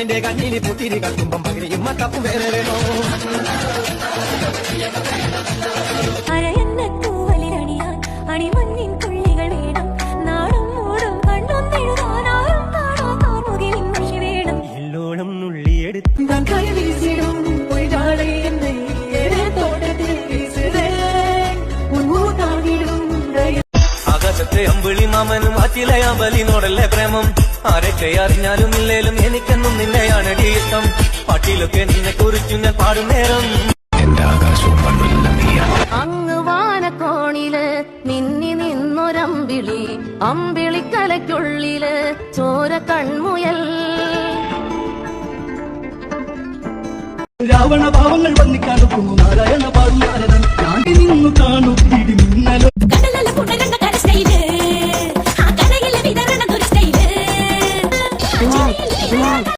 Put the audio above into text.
പെണ്ണിന്റെ കണ്ണിന് പുത്തിരി കത്തുമ്പം പകിരിയും മക്കപ്പും വേറെ വേണോ അണിമഞ്ഞിൻ തുള്ളികൾ വേണം നാടും മൂടും കണ്ണൊന്നെഴുതാനാരും കാണാൻ വേണം എല്ലോണം നുള്ളിയെടുത്ത് ഞാൻ കൈ വീസിടും പൊയ്താളെ എന്നെ തോട്ടത്തിൽ ആകാശത്തെ അമ്പിളി മാമനും ആറ്റിലയാമ്പലിനോടല്ലേ പ്രേമം ആരൊക്കെ അറിഞ്ഞാലും ഇല്ലേലും എനിക്കെന്നും നിന്നെയാണടി ഇഷ്ടം പാട്ടിലൊക്കെ നിന്നെ കുറിച്ചു ഞാൻ പാടും നേരം എന്റെ ആകാശവും അങ്ങ് വാനക്കോണില് മിന്നി നിന്നൊരമ്പിളി അമ്പിളിക്കലയ്ക്കുള്ളില് ചോര കൺമുയൽ രാവണ ഭാവങ്ങൾ വന്നിക്കാണുന്നു നാരായണ പാടും നാരദൻ ഞാൻ നിന്നു കാണും ഇടി മിന്നലോ